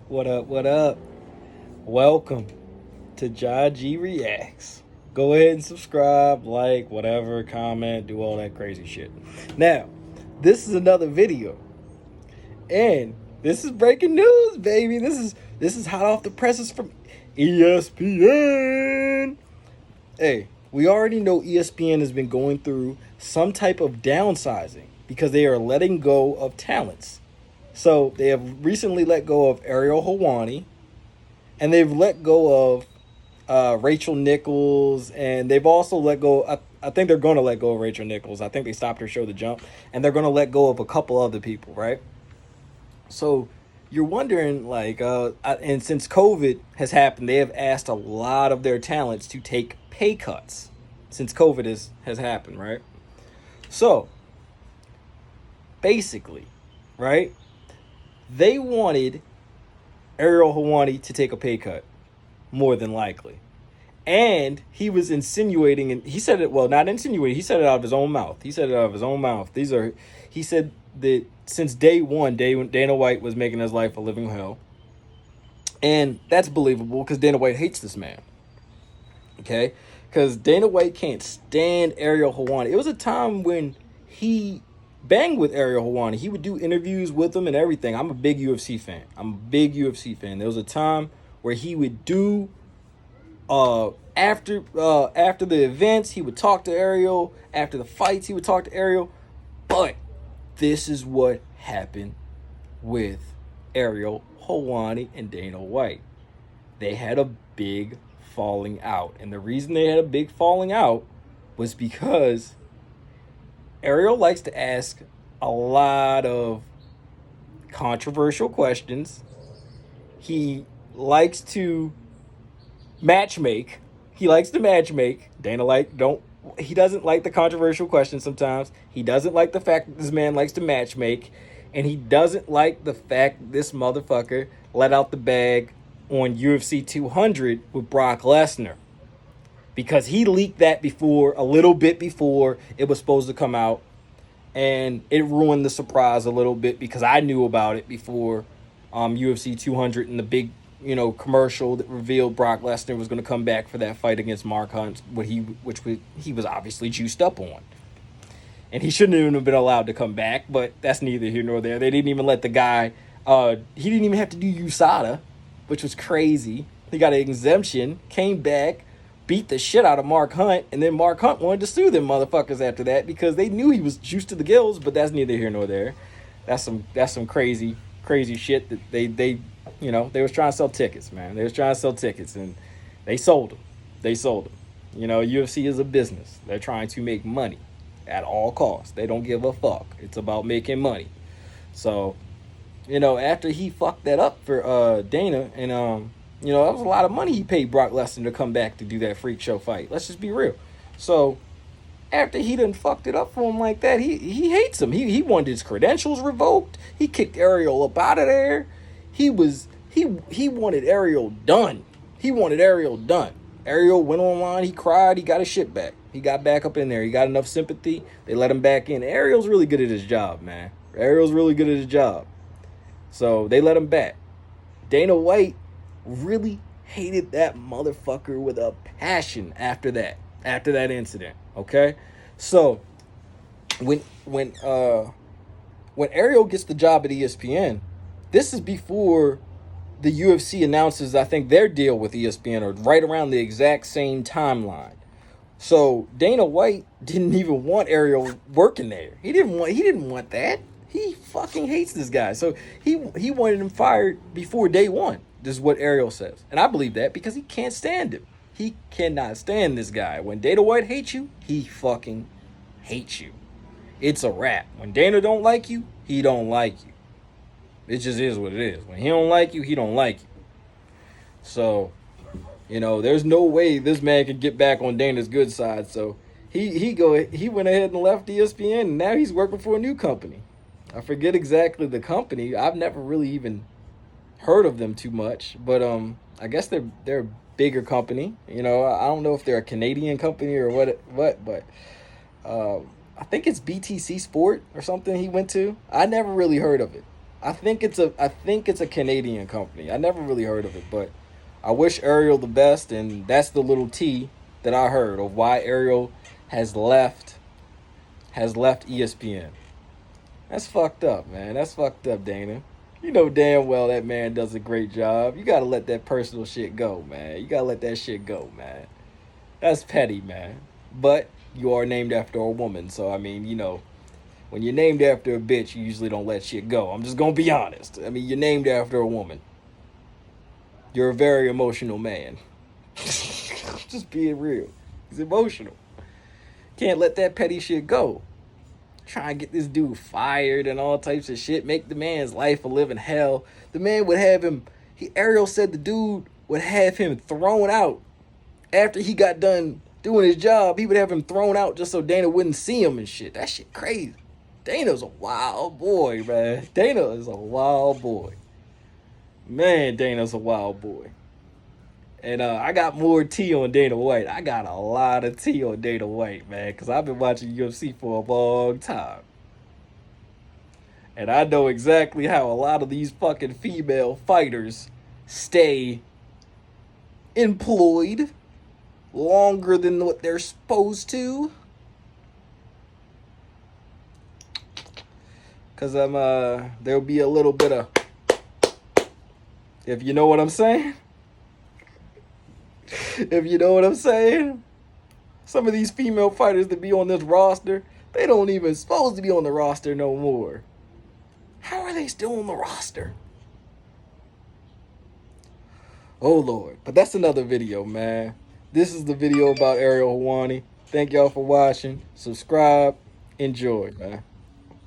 What up? What up? Welcome to Jaji Reacts. Go ahead and subscribe, like, whatever, comment, do all that crazy shit. Now, this is another video, and this is breaking news, baby. This is hot off the presses from ESPN. Hey, we already know ESPN has been going through some type of downsizing because they are letting go of talents. So they have recently let go of Ariel Halwani, and they've let go of Rachel Nichols, and they've also let go. I think they're going to let go of Rachel Nichols. I think they stopped her show, The Jump, and they're going to let go of a couple other people, right? So you're wondering, like, and since COVID has happened, they have asked a lot of their talents to take pay cuts since COVID has happened, right? So basically, right? They wanted Ariel Halwani to take a pay cut, more than likely. And he was insinuating, and he said it, well, not insinuating, he said it out of his own mouth. He said that since day one, Dana White was making his life a living hell. And that's believable because Dana White hates this man. Okay? Because Dana White can't stand Ariel Halwani. It was a time when he banged with Ariel Halwani. He would do interviews with him and everything. I'm a big UFC fan. There was a time where he would do after the events, he would talk to Ariel. After the fights, he would talk to Ariel. But this is what happened with Ariel Halwani and Dana White. They had a big falling out. And the reason they had a big falling out was because Ariel likes to ask a lot of controversial questions. He likes to matchmake. He doesn't like the controversial questions sometimes. He doesn't like the fact that this man likes to matchmake. And he doesn't like the fact that this motherfucker let out the bag on UFC 200 with Brock Lesnar. Because he leaked that a little bit before it was supposed to come out. And it ruined the surprise a little bit because I knew about it before UFC 200 and the big, commercial that revealed Brock Lesnar was going to come back for that fight against Mark Hunt, which he was obviously juiced up on. And he shouldn't even have been allowed to come back, but that's neither here nor there. They didn't even let the guy, he didn't even have to do USADA, which was crazy. He got an exemption, came back, beat the shit out of Mark Hunt, and then Mark Hunt wanted to sue them motherfuckers after that because they knew he was juiced to the gills, but that's neither here nor there. That's some crazy shit that they was trying to sell tickets, man. They was trying to sell tickets, and they sold them. UFC is a business. They're trying to make money at all costs. They don't give a fuck. It's about making money. So, after he fucked that up for Dana, and that was a lot of money he paid Brock Lesnar to come back to do that freak show fight. Let's just be real. So after he done fucked it up for him like that, he hates him. He wanted his credentials revoked. He kicked Ariel up out of there. He wanted Ariel done. Ariel went online. He cried. He got his shit back. He got back up in there. He got enough sympathy. They let him back in. Ariel's really good at his job, man. So they let him back. Dana White really hated that motherfucker with a passion after that incident. Okay, so when Ariel gets the job at ESPN, this is before the UFC announces, I think, their deal with ESPN, or right around the exact same timeline. So Dana White didn't even want Ariel working there. He didn't want that. He fucking hates this guy. So he wanted him fired before day one. This is what Ariel says. And I believe that because he can't stand him. He cannot stand this guy. When Dana White hates you, he fucking hates you. It's a wrap. When Dana don't like you, he don't like you. It just is what it is. When he don't like you, he don't like you. So, there's no way this man could get back on Dana's good side. So he went ahead and left ESPN, and now he's working for a new company. I forget exactly the company. I've never really even heard of them too much, but I guess they're a bigger company. I don't know if they're a Canadian company or what, but I think it's BTC Sport or something he went to. I never really heard of it. I think it's a Canadian company. I never really heard of it, but I wish Ariel the best, and that's the little T that I heard of why Ariel has left ESPN. That's fucked up, man. That's fucked up, Dana. You know damn well that man does a great job. You gotta let that personal shit go, man. You gotta let that shit go, man. That's petty, man. But you are named after a woman, so I mean, when you're named after a bitch, you usually don't let shit go. I'm just gonna be honest. I mean, you're named after a woman. You're a very emotional man. Just being real. He's emotional. Can't let that petty shit go. Try and get this dude fired and all types of shit. Make the man's life a living hell. The man would have him. Ariel said the dude would have him thrown out after he got done doing his job. He would have him thrown out just so Dana wouldn't see him and shit. That shit crazy. Dana's a wild boy, man. Dana is a wild boy. Man, Dana's a wild boy. And I got more tea on Dana White. I got a lot of tea on Dana White, man, because I've been watching UFC for a long time. And I know exactly how a lot of these fucking female fighters stay employed longer than what they're supposed to. Because there'll be a little bit of, if you know what I'm saying. If you know what I'm saying. Some of these female fighters that be on this roster, they don't even supposed to be on the roster no more. How are they still on the roster? Oh, Lord. But that's another video, man. This is the video about Ariel Halwani. Thank y'all for watching. Subscribe. Enjoy, man.